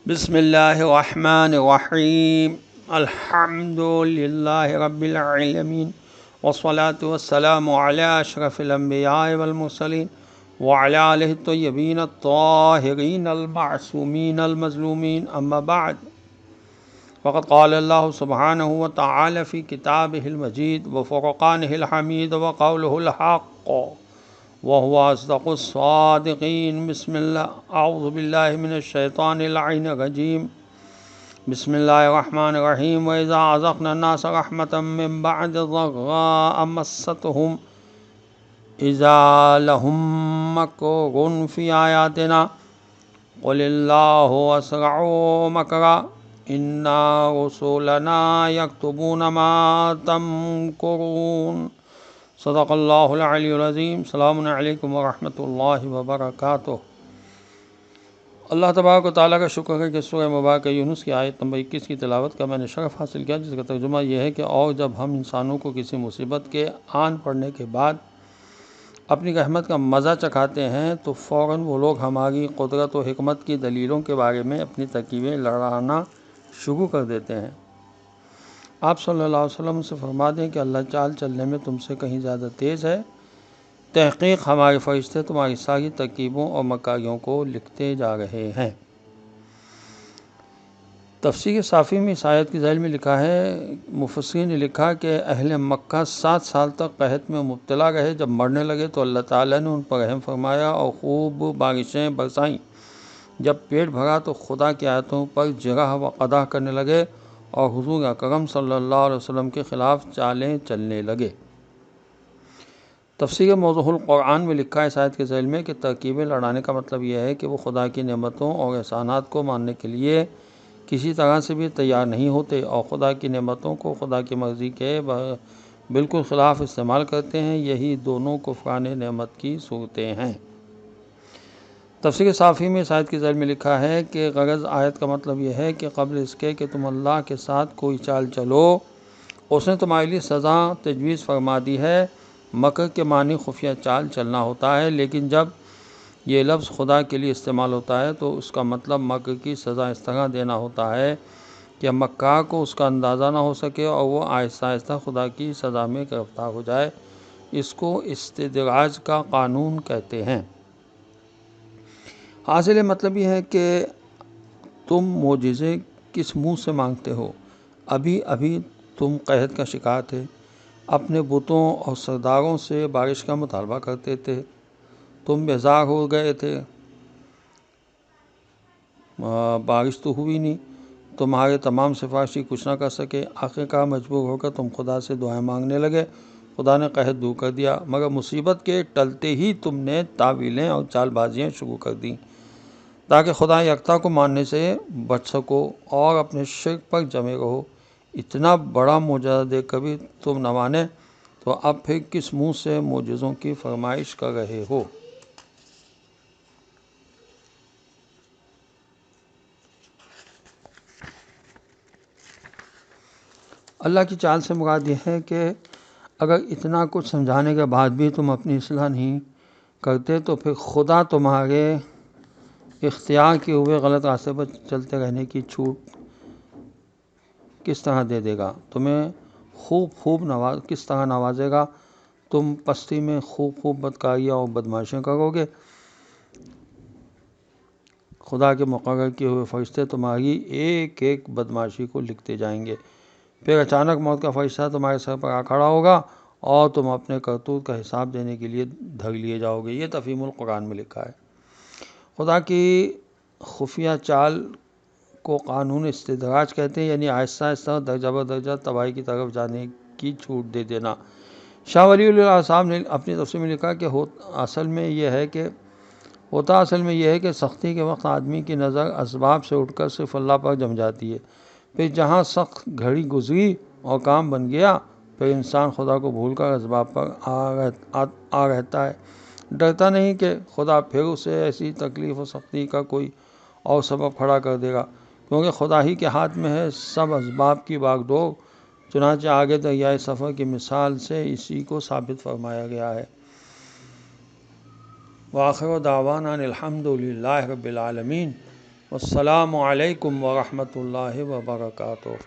بسم اللہ الرحمن الرحیم الحمد للہ رب العالمین والصلاة والسلام علی اشرف الانبیاء والمرسلین وعلی آلہ الطیبین الطاہرین المعصومین المظلومین اما بعد فقد قال اللہ سبحانہ وتعالی فی کتابہ المجید وفرقانہ الحمید وقولہ الحق وهو أصدق الصادقين. بسم الله أعوذ بالله من الشيطان اللعين الرجيم. بسم الله الرحمن الرحيم. وإذا أذقنا الناس رحمة من بعد ضراء مستهم إذا لهم مكر في آياتنا قل الله أسرع مكرا إن رسلنا يكتبون ما تمكرون. صدق اللہ العلی العظیم. السلام علیکم ورحمۃ اللہ وبرکاتہ. اللہ تبارک و تعالیٰ کا شکر ہے کہ سورہ مبارکہ یونس کی آیت نمبر 21 کی تلاوت کا میں نے شرف حاصل کیا، جس کا ترجمہ یہ ہے کہ اور جب ہم انسانوں کو کسی مصیبت کے آن پڑنے کے بعد اپنی رحمت کا مزہ چکھاتے ہیں تو فوراً وہ لوگ ہماری قدرت و حکمت کی دلیلوں کے بارے میں اپنی ترکیبیں لڑانا شروع کر دیتے ہیں. آپ صلی اللہ علیہ وسلم سے فرما دیں کہ اللہ چال چلنے میں تم سے کہیں زیادہ تیز ہے. تحقیق ہمارے فرشتے تمہاری ساری ترکیبوں اور مکاریوں کو لکھتے جا رہے ہیں. تفسیر صافی میں اس آیت کی ذیل میں لکھا ہے، مفسرین نے لکھا کہ اہل مکہ 7 سال تک قحط میں مبتلا رہے. جب مرنے لگے تو اللہ تعالیٰ نے ان پر رحم فرمایا اور خوب بارشیں برسائیں. جب پیٹ بھرا تو خدا کی آیتوں پر جرح و قدح کرنے لگے اور حضور اکرم صلی اللہ علیہ وسلم کے خلاف چالیں چلنے لگے. تفسیر موضوع القرآن میں لکھا ہے اس آیت کے ذیل میں کہ ترکیبیں لڑانے کا مطلب یہ ہے کہ وہ خدا کی نعمتوں اور احسانات کو ماننے کے لیے کسی طرح سے بھی تیار نہیں ہوتے اور خدا کی نعمتوں کو خدا کی مرضی کے بالکل خلاف استعمال کرتے ہیں. یہی دونوں کفران نعمت کی صورتیں ہیں. تفسیر صافی میں اس آیت کی ذیل میں لکھا ہے کہ غرض آیت کا مطلب یہ ہے کہ قبل اس کے کہ تم اللہ کے ساتھ کوئی چال چلو، اس نے تمہارے لیے سزا تجویز فرما دی ہے. مکر کے معنی خفیہ چال چلنا ہوتا ہے، لیکن جب یہ لفظ خدا کے لیے استعمال ہوتا ہے تو اس کا مطلب مکر کی سزا اس طرح دینا ہوتا ہے کہ مکار کو اس کا اندازہ نہ ہو سکے اور وہ آہستہ آہستہ خدا کی سزا میں گرفتار ہو جائے. اس کو استدراج کا قانون کہتے ہیں. حاصل مطلب یہ ہے کہ تم معجزے کس منہ سے مانگتے ہو؟ ابھی تم قحط کا شکار تھے، اپنے بتوں اور سرداروں سے بارش کا مطالبہ کرتے تھے، تم بیزار ہو گئے تھے، بارش تو ہوئی نہیں، تمہارے تمام سفارشی کچھ نہ کر سکے. آخرکار مجبور ہو کر تم خدا سے دعائیں مانگنے لگے. خدا نے قحط دور کر دیا، مگر مصیبت کے ٹلتے ہی تم نے تعویلیں اور چال بازیاں شروع کر دیں تاکہ خدا یکتا کو ماننے سے بچ سکو اور اپنے شرک پر جمے رہو. اتنا بڑا معجزہ دیکھ کر بھی تم نہ مانے تو اب پھر کس منہ سے معجزوں کی فرمائش کر رہے ہو؟ اللہ کی چال سے مراد یہ ہے کہ اگر اتنا کچھ سمجھانے کے بعد بھی تم اپنی اصلاح نہیں کرتے تو پھر خدا تمہارے اختیار کیے ہوئے غلط راستے پر چلتے رہنے کی چھوٹ کس طرح دے دے گا؟ تمہیں خوب کس طرح نوازے گا؟ تم پستی میں خوب بدکاریاں اور بدمعاشیاں کرو گے. خدا کے مقرر کیے ہوئے فرشتے تمہاری ایک ایک بدمعاشی کو لکھتے جائیں گے. پھر اچانک موت کا فرشتہ تمہارے سر پر آ کھڑا ہوگا اور تم اپنے کرتوت کا حساب دینے کے لیے دھر لیے جاؤ گے. یہ تفہیم القرآن میں لکھا ہے. خدا کی خفیہ چال کو قانون استدراج کہتے ہیں، یعنی آہستہ آہستہ درجہ بدرجہ تباہی کی طرف جانے کی چھوٹ دے دینا. شاہ ولی اللہ صاحب نے اپنی تفسیر میں لکھا کہ ہوتا اصل میں یہ ہے کہ سختی کے وقت آدمی کی نظر اسباب سے اٹھ کر صرف اللہ پر جم جاتی ہے. پھر جہاں سخت گھڑی گزری اور کام بن گیا، پھر انسان خدا کو بھول کر اسباب پر آ رہتا ہے. ڈرتا نہیں کہ خدا پھر اسے ایسی تکلیف و سختی کا کوئی اور سبب کھڑا کر دے گا، کیونکہ خدا ہی کے ہاتھ میں ہے سب اسباب کی باغ ڈور. چنانچہ آگے دریائے سفر کی مثال سے اسی کو ثابت فرمایا گیا ہے. وآخر دعوانا الحمد للہ رب العالمین. السلام علیکم ورحمۃ اللہ وبرکاتہ۔